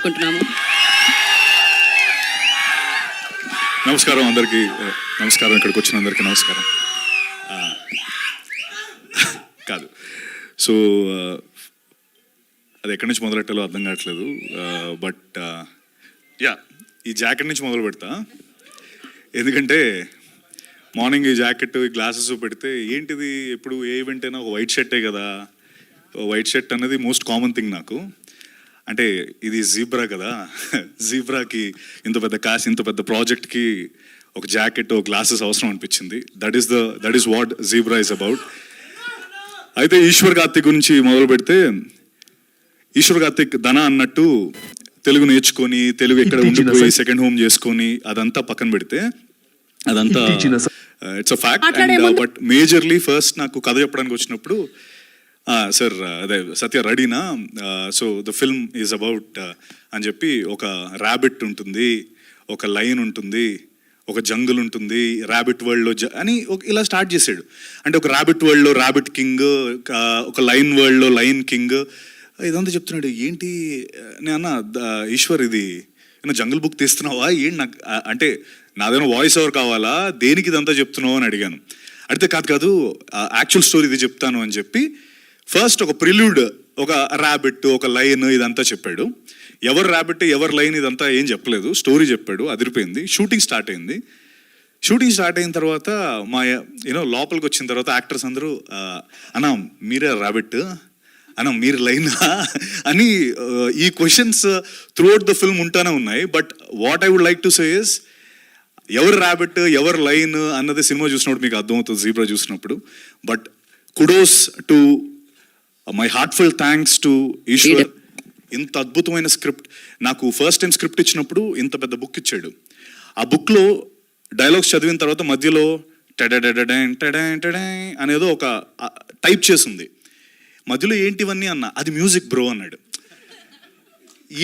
అనుకుంటున్నాము. నమస్కారం అందరికీ, నమస్కారం. ఇక్కడికి వచ్చిన అందరికీ నమస్కారం. కాదు, సో అది ఎక్కడి నుంచి మొదలెట్టాలో అర్థం కావట్లేదు. బట్ యా, ఈ జాకెట్ నుంచి మొదలు పెడతా. ఎందుకంటే మార్నింగ్ ఈ జాకెట్, ఈ గ్లాసెస్ పెడితే ఏంటిది, ఎప్పుడు ఏ ఈవెంట్ అయినా ఒక వైట్ షర్టే కదా. వైట్ షర్ట్ అనేది మోస్ట్ కామన్ థింగ్ నాకు. అంటే ఇది జీబ్రా కదా, జీబ్రాకి ఇంత పెద్ద కాస్, ఇంత పెద్ద ప్రాజెక్ట్కి ఒక జాకెట్, ఒక గ్లాసెస్ అవసరం అనిపించింది. That is what zebra is about. అయితే ఈశ్వర్ కార్తిక్ గురించి మొదలు పెడితే, ఈశ్వర్ కార్తిక్ ధన అన్నట్టు తెలుగు నేర్చుకొని, తెలుగు ఎక్కడ ఉండిపోయి సెకండ్ హోమ్ చేసుకొని అదంతా పక్కన పెడితే, అదంతా it's a fact. And but majorly first నాకు కథ చెప్పడానికి వచ్చినప్పుడు, సార్ అదే సత్య రెడీనా, so the film is about అని చెప్పి, ఒక ర్యాబిట్ ఉంటుంది, ఒక లైన్ ఉంటుంది, ఒక జంగుల్ ఉంటుంది, ర్యాబిట్ వరల్డ్లో అని ఇలా స్టార్ట్ చేసాడు. అంటే ఒక ర్యాబిట్ వరల్డ్లో ర్యాబిట్ కింగ్, ఒక లైన్ వరల్డ్లో లైన్ కింగ్, ఇదంతా చెప్తున్నాడు. ఏంటి నేను ఈశ్వర్, ఇది జంగుల్ బుక్ తీస్తున్నావా ఏంటి? నాకు అంటే నాదేమో వాయిస్ ఓవర్ కావాలా, దేనికి ఇదంతా చెప్తున్నావు అని అడిగాను. అడిగితే కాదు యాక్చువల్ స్టోరీ ఇది చెప్తాను అని చెప్పి ఫస్ట్ ఒక ప్రిల్యూడ్, ఒక ర్యాబిట్, ఒక లైన్, ఇదంతా చెప్పాడు. ఎవరు ర్యాబిట్, ఎవరు లైన్ ఇదంతా ఏం చెప్పలేదు, స్టోరీ చెప్పాడు. అదిరిపోయింది. షూటింగ్ స్టార్ట్ అయింది. షూటింగ్ స్టార్ట్ అయిన తర్వాత మా లోపలికి వచ్చిన తర్వాత యాక్టర్స్ అందరూ, అన్నా మీరే ర్యాబిట్, అన్నా మీరు లైనా అని ఈ క్వశ్చన్స్ త్రూఅవుట్ ద ఫిల్మ్ ఉంటానే ఉన్నాయి. But what I would like to say is, ఎవరు ర్యాబిట్, ఎవరు లైన్ అన్నది సినిమా చూసినప్పుడు మీకు అర్థమవుతుంది, జీబ్రా చూసినప్పుడు. But kudos to my heartful thanks to Eshwar. ఇంత అద్భుతమైన స్క్రిప్ట్, నాకు ఫస్ట్ టైం స్క్రిప్ట్ ఇచ్చినప్పుడు ఇంత పెద్ద బుక్ ఇచ్చాడు. ఆ బుక్లో డైలాగ్స్ చదివిన తర్వాత మధ్యలో టెడెడెడెన్ టెడెన్ టెడెన్ అనేదో ఒక టైప్ చేసింది. మధ్యలో ఏంటివన్నీ అన్న, అది మ్యూజిక్ బ్రో అన్నాడు.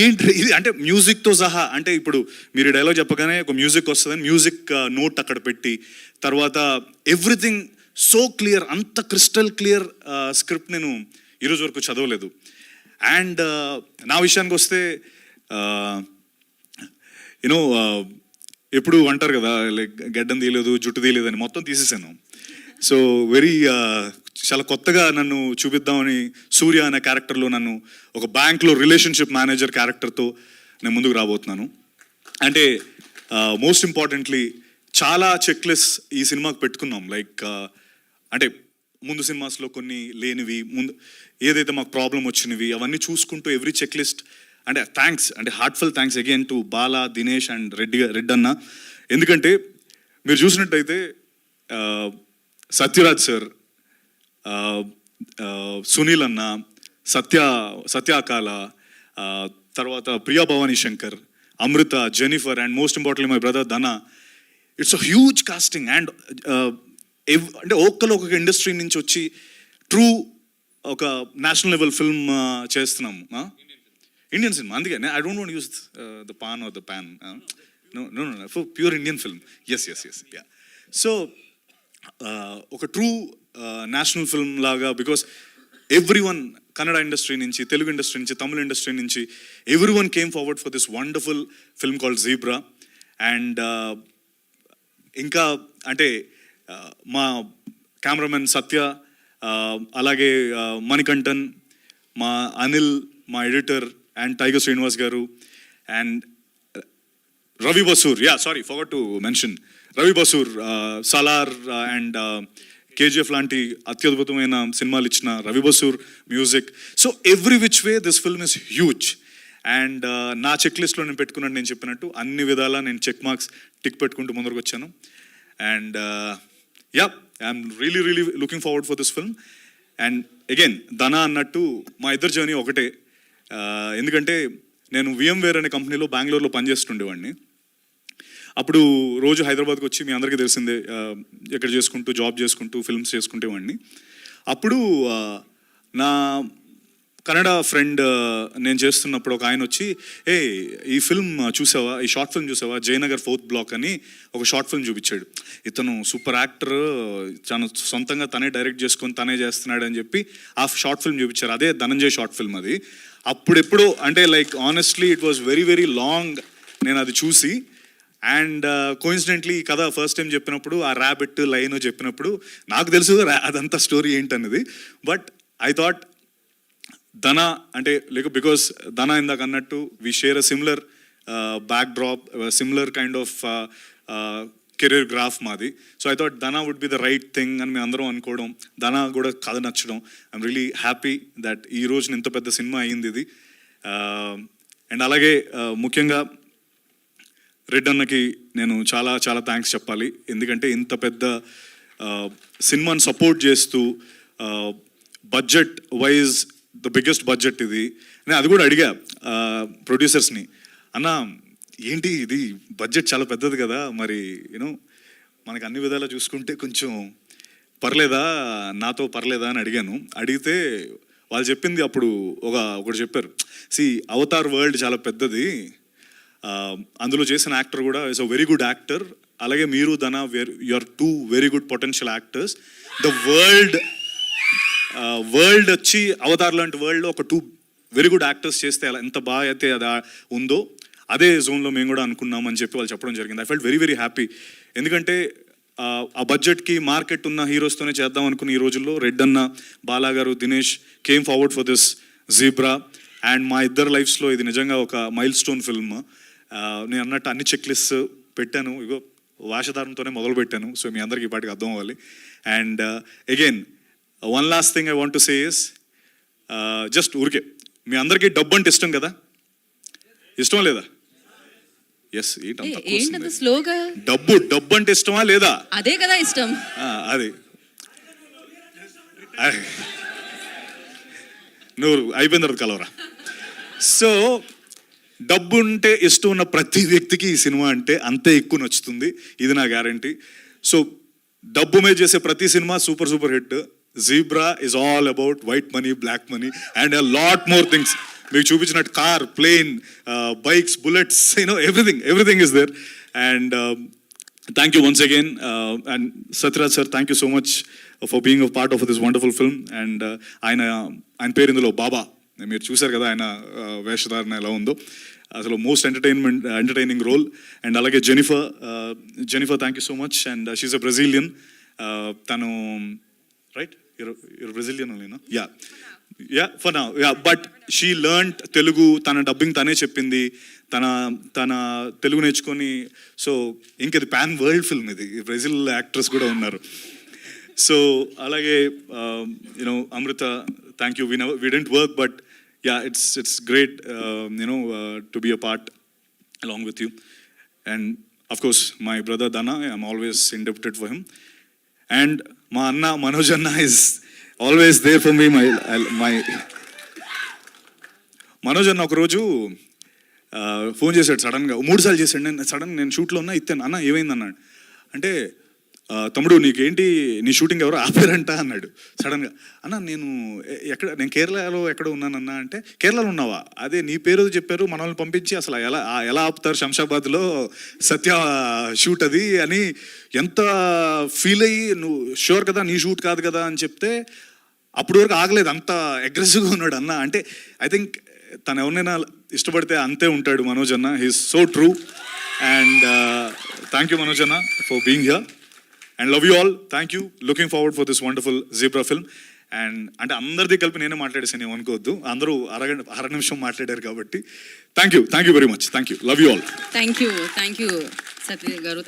ఏంటి ఇది అంటే మ్యూజిక్తో సహా, అంటే ఇప్పుడు మీరు డైలాగ్ చెప్పగానే ఒక మ్యూజిక్ వస్తుందని మ్యూజిక్ నోట్ అక్కడ పెట్టి, తర్వాత ఎవ్రీథింగ్ సో క్లియర్, అంత క్రిస్టల్ క్లియర్ స్క్రిప్ట్ నేను ఈరోజు వరకు చదవలేదు. అండ్ నా విషయానికి వస్తే, యూనో ఎప్పుడు అంటారు కదా, లైక్ గడ్డం తీయలేదు, జుట్టు తీయలేదు అని, మొత్తం తీసేసాను. సో చాలా కొత్తగా నన్ను చూపిద్దామని సూర్య అనే క్యారెక్టర్లో నన్ను ఒక బ్యాంక్లో రిలేషన్షిప్ మేనేజర్ క్యారెక్టర్తో నేను ముందుకు రాబోతున్నాను. అంటే మోస్ట్ ఇంపార్టెంట్లీ చాలా చెక్ లిస్ట్ ఈ సినిమాకి పెట్టుకున్నాం. లైక్ అంటే ముందు సినిమాస్లో కొన్ని లేనివి, ముందు ఏదైతే మాకు ప్రాబ్లం వచ్చినవి అవన్నీ చూసుకుంటూ ఎవ్రీ చెక్ లిస్ట్. అంటే థ్యాంక్స్, అంటే heartful thanks again to Bala, Dinesh and Reddy అన్న. ఎందుకంటే మీరు చూసినట్టయితే సత్యరాజ్ సార్, సునీల్ అన్న, సత్యాకాల, తర్వాత Priya Bhavani Shankar, Amrita, Jennifer, and most importantly my brother Dhana. It's a huge casting. And అంటే ఒక్కొక్క ఇండస్ట్రీ నుంచి వచ్చి ట్రూ ఒక నేషనల్ లెవెల్ ఫిల్మ్ చేస్తున్నాము, ఇండియన్ సినిమా. అందుకే I don't want use the pan or the pan, no for pure Indian film. Yes ya. So ఒక true national film లాగా, because everyone, Kannada industry నుంచి, Telugu industry నుంచి, Tamil industry నుంచి, every one came forward for this wonderful film called zebra. And ఇంకా అంటే మా cameraman సత్య, అలాగే మణికంఠన్, మా అనిల్, మా ఎడిటర్, అండ్ టైగర్ శ్రీనివాస్ గారు, and Ravi Basur. Forgot to mention Ravi Basur, Salaar and KGF లాంటి అత్యద్భుతమైన సినిమాలు ఇచ్చిన Ravi Basur music. So every which way this film is huge. And నా చెక్ లిస్ట్లో నేను పెట్టుకున్నట్టు, నేను చెప్పినట్టు అన్ని విధాలా నేను చెక్ మార్క్స్ టిక్ పెట్టుకుంటూ ముందరకు వచ్చాను. And I'm really looking forward for this film. And again ధన అన్నట్టు మా ఇద్దరు జర్నీ ఒకటే. ఎందుకంటే నేను VMware అనే కంపెనీలో బెంగళూరులో పనిచేస్తుండేవాడిని. అప్పుడు రోజు హైదరాబాద్కి వచ్చి, మీ అందరికీ తెలిసిందే, ఎక్కడ చేసుకుంటూ జాబ్ చేసుకుంటూ ఫిల్మ్స్ చేసుకుంటేవాడిని. అప్పుడు నా కన్నడ ఫ్రెండ్ నేను చేస్తున్నప్పుడు ఒక ఆయన వచ్చి, ఏ ఈ ఫిల్మ్ చూసావా, ఈ షార్ట్ ఫిల్మ్ చూసావా, జయనగర్ 4th బ్లాక్ అని ఒక షార్ట్ ఫిల్మ్ చూపించాడు. ఇతను సూపర్ యాక్టర్, తను సొంతంగా తనే డైరెక్ట్ చేసుకొని తనే చేస్తున్నాడు అని చెప్పి ఆ షార్ట్ ఫిల్మ్ చూపించారు. అదే ధనంజయ్ షార్ట్ ఫిల్మ్ అది. అప్పుడెప్పుడు అంటే like honestly it was very very long నేను అది చూసి. అండ్ కోయిన్సిడెంట్లీ ఈ కథ ఫస్ట్ టైం చెప్పినప్పుడు ఆ ర్యాబిట్ లైన్ చెప్పినప్పుడు నాకు తెలుసు అదంతా స్టోరీ ఏంటన్నది. బట్ ఐ థాట్ ధన అంటే లైక్ బికాస్ ధన ఇందాక అన్నట్టు we share a similar backdrop, similar kind of career graph మాది. So I thought Dhana would be the right thing అని మేము అందరం అనుకోవడం, ధన కూడా కథ నచ్చడం. ఐఎమ్ రియలీ హ్యాపీ దట్ ఈ రోజున ఇంత పెద్ద సినిమా అయ్యింది ఇది. అండ్ అలాగే ముఖ్యంగా రెడ్ అన్నకి నేను చాలా చాలా థ్యాంక్స్ చెప్పాలి. ఎందుకంటే ఇంత పెద్ద సినిమాని సపోర్ట్ చేస్తూ budget wise the biggest budget ఇది. నేను అది కూడా అడిగా ప్రొడ్యూసర్స్ని, అన్న ఏంటి ఇది బడ్జెట్ చాలా పెద్దది కదా, మరి యూనో మనకి అన్ని విధాలా చూసుకుంటే కొంచెం పర్లేదా, నాతో పర్లేదా అని అడిగాను. అడిగితే వాళ్ళు చెప్పింది అప్పుడు ఒకటి చెప్పారు, అవతార్ వరల్డ్ చాలా పెద్దది, అందులో చేసిన యాక్టర్ కూడా is a very good actor, అలాగే మీరు Dhana you are 2 very good potential actors. The world వచ్చి అవతార్ లాంటి వరల్డ్లో ఒక 2 వెరీ గుడ్ యాక్టర్స్ చేస్తే అలా ఎంత బాగా అయితే అది ఉందో అదే జోన్లో మేము కూడా అనుకున్నామని చెప్పి వాళ్ళు చెప్పడం జరిగింది. I felt very very happy. ఎందుకంటే ఆ బడ్జెట్కి మార్కెట్ ఉన్న హీరోస్తోనే చేద్దాం అనుకున్న ఈ రోజుల్లో రెడ్ అన్న, బాలా గారు, Dinesh came forward for this zebra. And మా ఇద్దరు లైఫ్స్లో ఇది నిజంగా ఒక మైల్ స్టోన్ ఫిల్మ్. నేను అన్నట్టు అన్ని చెక్ లిస్ట్ పెట్టాను, ఇగో వాషధారంతోనే మొదలు పెట్టాను. సో మీ అందరికీ ఇప్పటికి అర్థం అవ్వాలి. And again one last thing I want to say is, just ఊరికే మీ అందరికీ డబ్బు అంటే ఇష్టం కదా, ఇష్టమా లేదా? ఎస్, స్లోగా డబ్బు అంటే ఇష్టమా లేదా? అదే కదా ఇష్టం. అది నువ్వు అయిపోయిన తర్వాత కలవరా. సో డబ్బు ఉంటే ఇష్టం ఉన్న ప్రతి వ్యక్తికి ఈ సినిమా అంటే అంతే ఎక్కువ నచ్చుతుంది, ఇది నా గ్యారంటీ. సో డబ్బు మీద చేసే ప్రతి cinema super super hit. Zebra is all about white money, black money and a lot more things. మీకు చూపించినట్టు car, plane, bikes, bullets, everything is there. And thank you once again. And Sathyaraj sir, thank you so much for being a part of this wonderful film. And ఆయన పేరు ఇందులో బాబా, మీరు చూశారు కదా ఆయన వేషధారణ ఎలా ఉందో, అసలు మోస్ట్ ఎంటర్టైనింగ్ రోల్. అండ్ అలాగే Jennifer thank you so much. And she's a Brazilian. తను రైట్, యూర్ బ్రెజిలియన్ ఓన్లీనా? For now, but she learned Telugu. తన డబ్బింగ్ తనే చెప్పింది, తన తెలుగు నేర్చుకొని. సో ఇంకది పాన్ వరల్డ్ ఫిల్మ్, ఇది బ్రెజిల్ యాక్ట్రెస్ కూడా ఉన్నారు. సో అలాగే you know Amrita, thank you. We didn't work, but yeah, it's great to be a part along with you. And of course my brother Dana, I'm always indebted for him. And my Anna Manoj Anna is always there for me. my Manoj Anna ఒక రోజు phone చేశాడు సడన్గా, 3 సార్లు చేశాడు. నేను షూట్లో ఉన్నా, ఇస్తాను అన్న ఏమైంది అన్నాడు. అంటే తమ్ముడు నీకేంటి, నీ షూటింగ్ ఎవరో ఆపారంట అన్నాడు సడన్గా. అన్న నేను కేరళలో ఎక్కడ ఉన్నానన్నా అంటే, కేరళలో ఉన్నావా, అదే నీ పేరు చెప్పారు, మనల్ని పంపించి అసలు ఎలా ఆపుతారు శంషాబాద్లో, సత్య షూట్ అది అని ఎంత ఫీల్ అయ్యి, నువ్వు షూర్ కదా నీ షూట్ కాదు కదా అని చెప్తే అప్పటి వరకు ఆగలేదు, అంత అగ్రెసివ్గా ఉన్నాడు అన్న. అంటే ఐ థింక్ తను ఎవరినైనా ఇష్టపడితే అంతే ఉంటాడు మనోజ్ అన్న. He's so true. And thank you Manoj అన్న for being here. And love you all. Thank you. Looking forward for this wonderful Zebra film. And అంటే అందరిది కలిపి నేనే మాట్లాడేసాను, నేను అనుకోవద్దు, అందరూ అర నిమిషం మాట్లాడారు కాబట్టి thank you very much. Thank you. Love you all. Thank you Satya గారు.